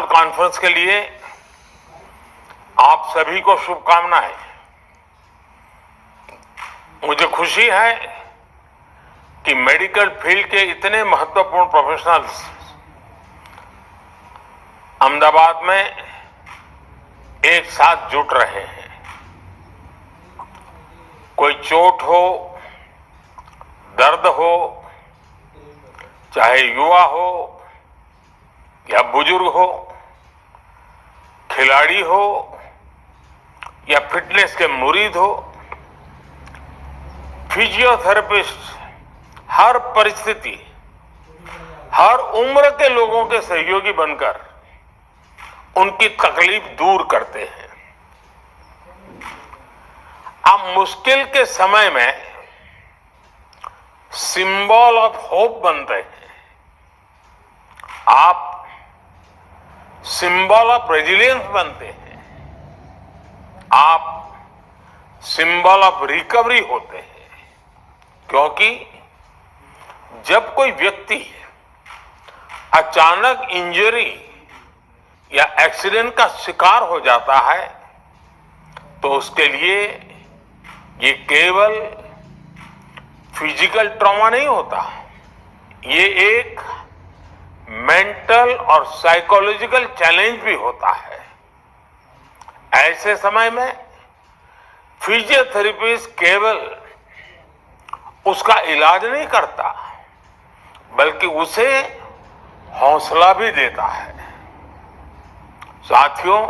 Conference के लिए आप सभी को शुभकामनाएं। मुझे खुशी है कि मेडिकल फील्ड के इतने महत्वपूर्ण प्रोफेशनल्स अहमदाबाद में एक साथ जुट रहे हैं। कोई चोट हो, दर्द हो, चाहे युवा हो या बुजुर्ग हो, खिलाड़ी हो या फिटनेस के मुरीद हो, फिजियोथेरेपिस्ट हर परिस्थिति, हर उम्र के लोगों के सहयोगी बनकर उनकी तकलीफ दूर करते हैं। आप मुश्किल के समय में सिंबल ऑफ होप बनते हैं। आप सिंबल ऑफ रेजिलियंस बनते हैं। आप सिंबल ऑफ रिकवरी होते हैं। क्योंकि जब कोई व्यक्ति अचानक इंजरी या एक्सीडेंट का शिकार हो जाता है तो उसके लिए ये केवल फिजिकल ट्रॉमा नहीं होता, ये एक मेंटल और साइकोलॉजिकल चैलेंज भी होता है। ऐसे समय में फिजियोथेरेपिस्ट केवल उसका इलाज नहीं करता बल्कि उसे हौसला भी देता है। साथियों,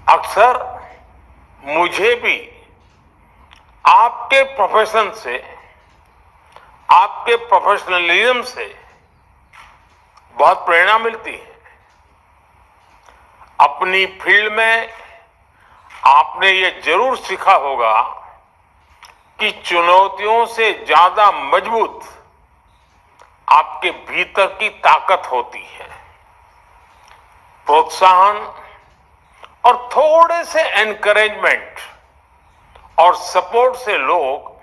अक्सर मुझे भी आपके प्रोफेशन से, आपके प्रोफेशनलिज्म से बहुत प्रेरणा मिलती है। अपनी फील्ड में आपने ये जरूर सीखा होगा कि चुनौतियों से ज्यादा मजबूत आपके भीतर की ताकत होती है। प्रोत्साहन और थोड़े से एनकरेजमेंट और सपोर्ट से लोग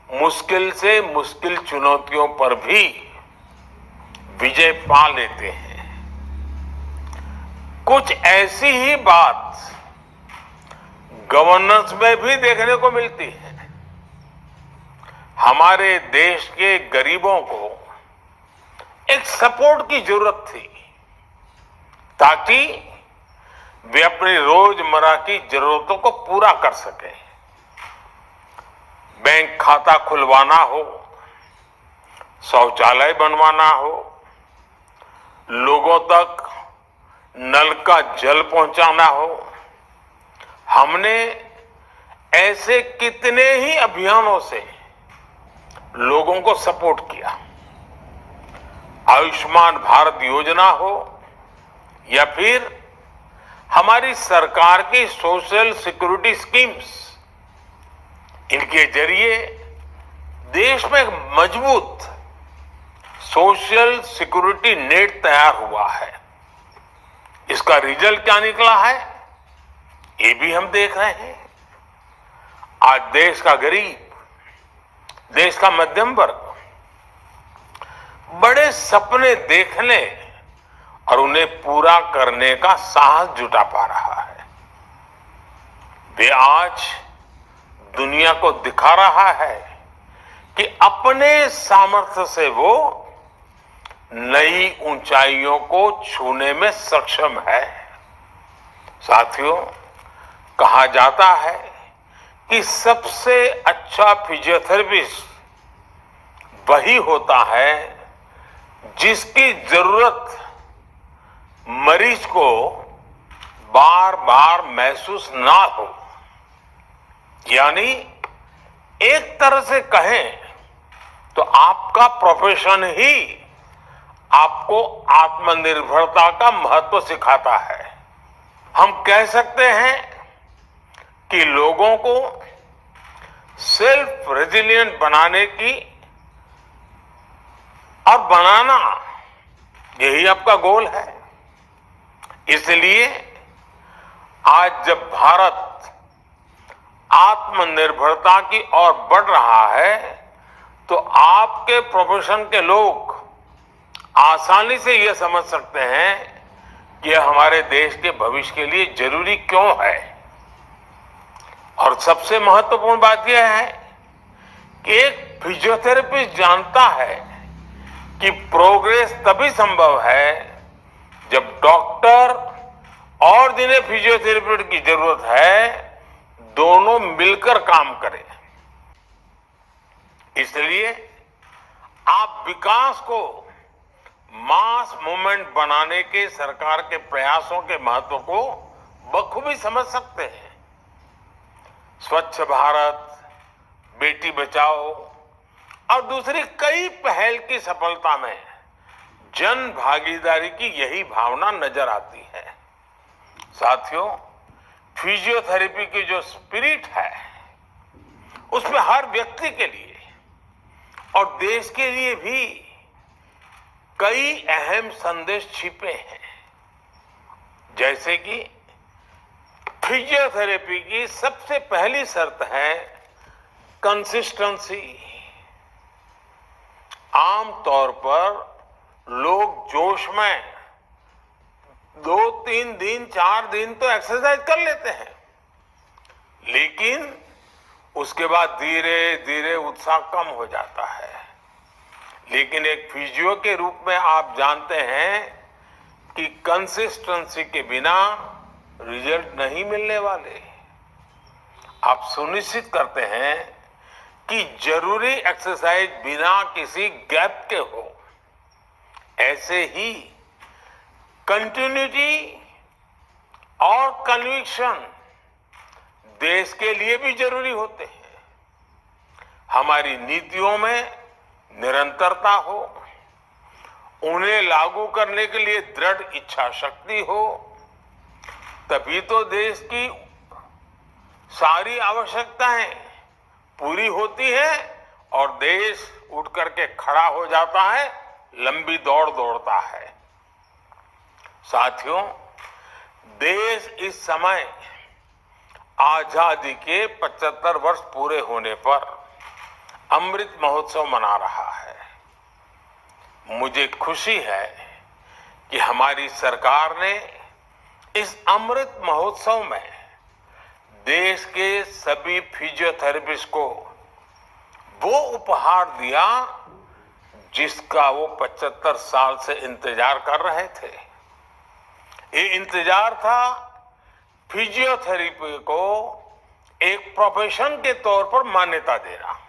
मुश्किल से मुश्किल चुनौतियों पर भी विजय पा लेते हैं। कुछ ऐसी ही बात गवर्नेंस में भी देखने को मिलती है। हमारे देश के गरीबों को एक सपोर्ट की जरूरत थी ताकि वे अपनी रोजमर्रा की जरूरतों को पूरा कर सकें। बैंक खाता खुलवाना हो, शौचालय बनवाना हो, लोगों तक नल का जल पहुंचाना हो, हमने ऐसे कितने ही अभियानों से लोगों को सपोर्ट किया। आयुष्मान भारत योजना हो या फिर हमारी सरकार की सोशल सिक्योरिटी स्कीम्स, इनके जरिए देश में एक मजबूत सोशल सिक्योरिटी नेट तैयार हुआ है। इसका रिजल्ट क्या निकला है, ये भी हम देख रहे हैं। आज देश का गरीब, देश का मध्यम वर्ग बड़े सपने देखने और उन्हें पूरा करने का साहस जुटा पा रहा है। वे आज दुनिया को दिखा रहा है कि अपने सामर्थ्य से वो नई ऊंचाइयों को छूने में सक्षम है। साथियों, कहा जाता है कि सबसे अच्छा फिजियोथेरेपिस्ट वही होता है जिसकी जरूरत मरीज को बार बार महसूस ना हो। यानी एक तरह से कहें तो आपका प्रोफेशन ही आपको आत्मनिर्भरता का महत्व सिखाता है। हम कह सकते हैं कि लोगों को सेल्फ रेजिलिएंट बनाने की और बनाना, यही आपका गोल है। इसलिए आज जब भारत आत्मनिर्भरता की ओर बढ़ रहा है तो आपके प्रोफेशन के लोग आसानी से यह समझ सकते हैं कि यह हमारे देश के भविष्य के लिए जरूरी क्यों है। और सबसे महत्वपूर्ण बात यह है कि एक फिजियोथेरेपिस्ट जानता है कि प्रोग्रेस तभी संभव है जब डॉक्टर और जिन्हें फिजियोथेरेपी की जरूरत है दोनों मिलकर काम करें। इसलिए आप विकास को मास मूवमेंट बनाने के सरकार के प्रयासों के महत्व को बखूबी समझ सकते हैं। स्वच्छ भारत, बेटी बचाओ और दूसरी कई पहल की सफलता में जन भागीदारी की यही भावना नजर आती है। साथियों, फिजियोथेरेपी की जो स्पिरिट है उसमें हर व्यक्ति के लिए और देश के लिए भी कई अहम संदेश छिपे हैं। जैसे कि फिजियोथेरेपी की सबसे पहली शर्त है कंसिस्टेंसी। आमतौर पर लोग जोश में 2-3 दिन 4 दिन तो एक्सरसाइज कर लेते हैं, लेकिन उसके बाद धीरे धीरे उत्साह कम हो जाता है। लेकिन एक फिजियो के रूप में आप जानते हैं कि कंसिस्टेंसी के बिना रिजल्ट नहीं मिलने वाले। आप सुनिश्चित करते हैं कि जरूरी एक्सरसाइज बिना किसी गैप के हो। ऐसे ही कंटिन्यूटी और कन्विक्शन देश के लिए भी जरूरी होते हैं। हमारी नीतियों में निरंतरता हो, उन्हें लागू करने के लिए दृढ़ इच्छा शक्ति हो, तभी तो देश की सारी आवश्यकताएं पूरी होती है और देश उठ करके खड़ा हो जाता है, लंबी दौड़ दौड़ता है। साथियों, देश इस समय आजादी के 75 वर्ष पूरे होने पर अमृत महोत्सव मना रहा है। मुझे खुशी है कि हमारी सरकार ने इस अमृत महोत्सव में देश के सभी फिजियोथेरेपिस्ट को वो उपहार दिया जिसका वो 75 साल से इंतजार कर रहे थे। ये इंतजार था फिजियोथेरेपी को एक प्रोफेशन के तौर पर मान्यता देना।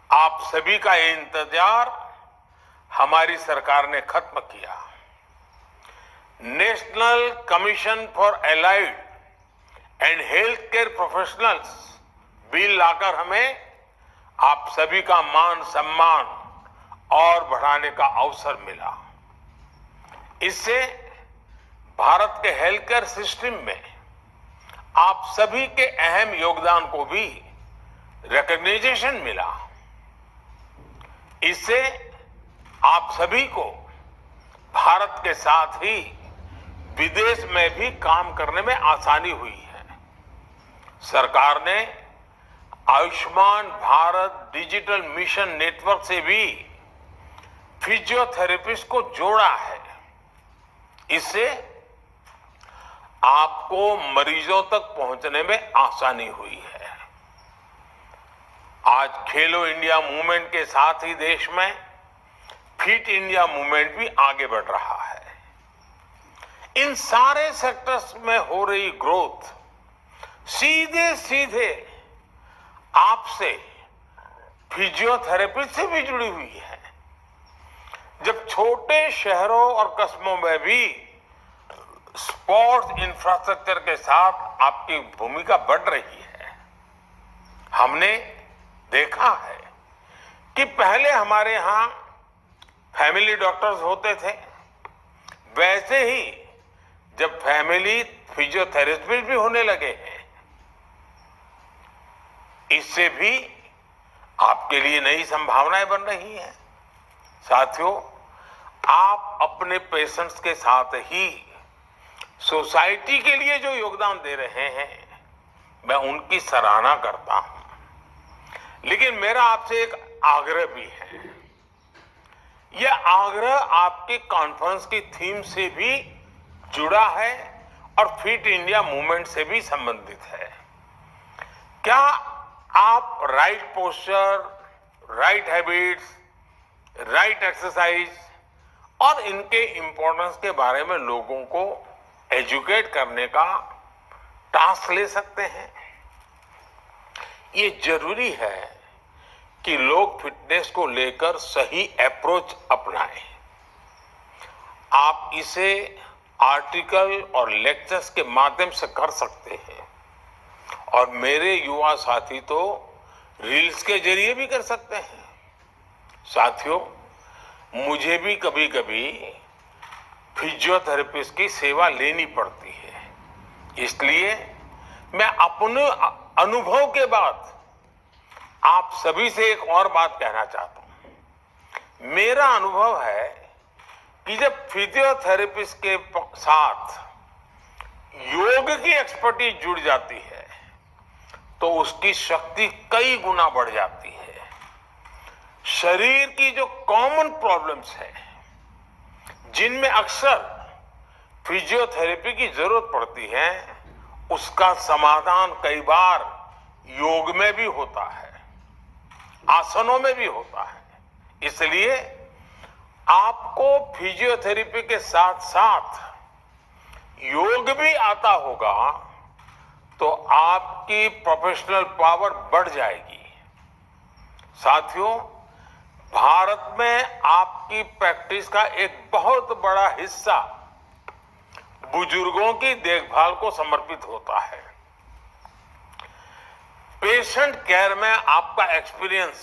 आप सभी का ये इंतजार हमारी सरकार ने खत्म किया। National commission for allied and health care professionals bill लाकर हमें आप सभी का मान सम्मान और बढ़ाने का अवसर मिला। इससे भारत के हेल्थ केयर सिस्टम में आप सभी के अहम योगदान को भी रिकॉग्निशन मिला। इससे आप सभी को भारत के साथ ही विदेश में भी काम करने में आसानी हुई है। सरकार ने Ayushman Bharat digital mission network से भी फिजियोथेरेपिस्ट को जोड़ा है। इससे आपको मरीजों तक पहुंचने में आसानी हुई है। आज खेलो इंडिया मूवमेंट के साथ ही देश में फिट इंडिया मूवमेंट भी आगे बढ़ रहा है। इन सारे सेक्टर्स में हो रही ग्रोथ सीधे सीधे आपसे फिजियोथेरेपी से भी जुड़ी हुई है। जब छोटे शहरों और कस्बों में भी स्पोर्ट्स इंफ्रास्ट्रक्चर के साथ आपकी भूमिका बढ़ रही है, हमने देखा है कि पहले हमारे यहां फैमिली डॉक्टर्स होते थे, वैसे ही जब फैमिली फिजियोथेरेपिस्ट भी होने लगे हैं। इससे भी आपके लिए नई संभावनाएं बन रही हैं। साथियों, आप अपने पेशेंट्स के साथ ही सोसाइटी के लिए जो योगदान दे रहे हैं, मैं उनकी सराहना करता हूं। लेकिन मेरा आपसे एक आग्रह भी है। यह आग्रह आपकी कॉन्फ्रेंस की थीम से भी जुड़ा है और फिट इंडिया मूवमेंट से भी संबंधित है। क्या आप right posture, right habits, right exercise और इनके इंपॉर्टेंस के बारे में लोगों को एजुकेट करने का टास्क ले सकते हैं? ये जरूरी है कि लोग फिटनेस को लेकर सही अप्रोच अपनाएं। आप इसे आर्टिकल और लेक्चर्स के माध्यम से कर सकते हैं और मेरे युवा साथी तो रील्स के जरिए भी कर सकते हैं। साथियों, मुझे भी कभी कभी फिजियोथेरेपिस्ट की सेवा लेनी पड़ती है। इसलिए मैं अपने अनुभव के बाद आप सभी से एक और बात कहना चाहता हूं। मेरा अनुभव है कि जब फिजियोथेरेपिस्ट के साथ योग की एक्सपर्टीज जुड़ जाती है तो उसकी शक्ति कई गुना बढ़ जाती है। शरीर की जो कॉमन प्रॉब्लम्स हैं, जिनमें अक्सर फिजियोथेरेपी की जरूरत पड़ती है, उसका समाधान कई बार योग में भी होता है, आसनों में भी होता है। इसलिए आपको फिजियोथेरेपी के साथ साथ योग भी आता होगा तो आपकी प्रोफेशनल पावर बढ़ जाएगी। साथियों, भारत में आपकी प्रैक्टिस का एक बहुत बड़ा हिस्सा बुजुर्गों की देखभाल को समर्पित होता है। पेशेंट केयर में आपका एक्सपीरियंस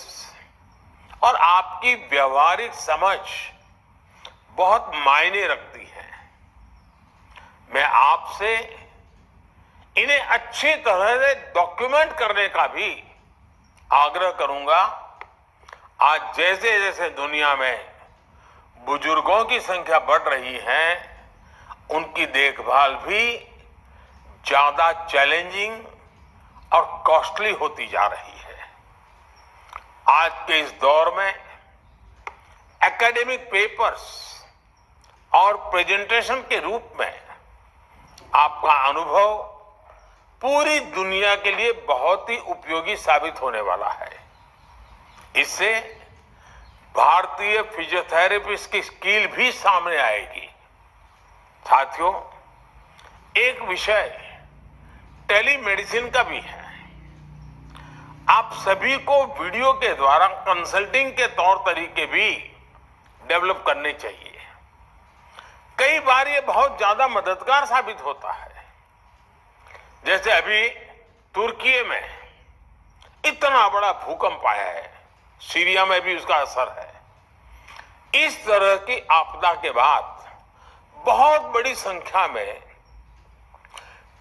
और आपकी व्यवहारिक समझ बहुत मायने रखती है। मैं आपसे इन्हें अच्छी तरह से डॉक्यूमेंट करने का भी आग्रह करूंगा। आज जैसे जैसे दुनिया में बुजुर्गों की संख्या बढ़ रही है, उनकी देखभाल भी ज्यादा चैलेंजिंग और कॉस्टली होती जा रही है। आज के इस दौर में एकेडमिक पेपर्स और प्रेजेंटेशन के रूप में आपका अनुभव पूरी दुनिया के लिए बहुत ही उपयोगी साबित होने वाला है। इससे भारतीय फिजियोथेरेपिस्ट की स्किल भी सामने आएगी। साथियों, एक विषय टेलीमेडिसिन का भी है। आप सभी को वीडियो के द्वारा कंसल्टिंग के तौर तरीके भी डेवलप करने चाहिए। कई बार ये बहुत ज्यादा मददगार साबित होता है। जैसे अभी तुर्की में इतना बड़ा भूकंप आया है, सीरिया में भी उसका असर है। इस तरह की आपदा के बाद बहुत बड़ी संख्या में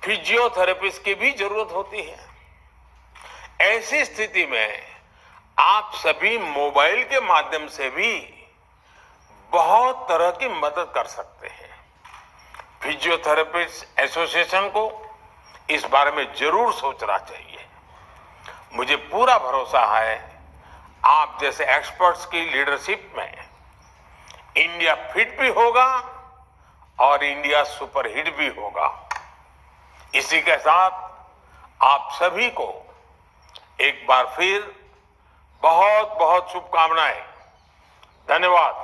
फिजियोथेरेपिस्ट की भी जरूरत होती है। ऐसी स्थिति में आप सभी मोबाइल के माध्यम से भी बहुत तरह की मदद कर सकते हैं। फिजियोथेरेपिस्ट एसोसिएशन को इस बारे में जरूर सोचना चाहिए। मुझे पूरा भरोसा है आप जैसे एक्सपर्ट्स की लीडरशिप में इंडिया फिट भी होगा और इंडिया सुपरहिट भी होगा। इसी के साथ आप सभी को एक बार फिर बहुत बहुत शुभकामनाएं। धन्यवाद।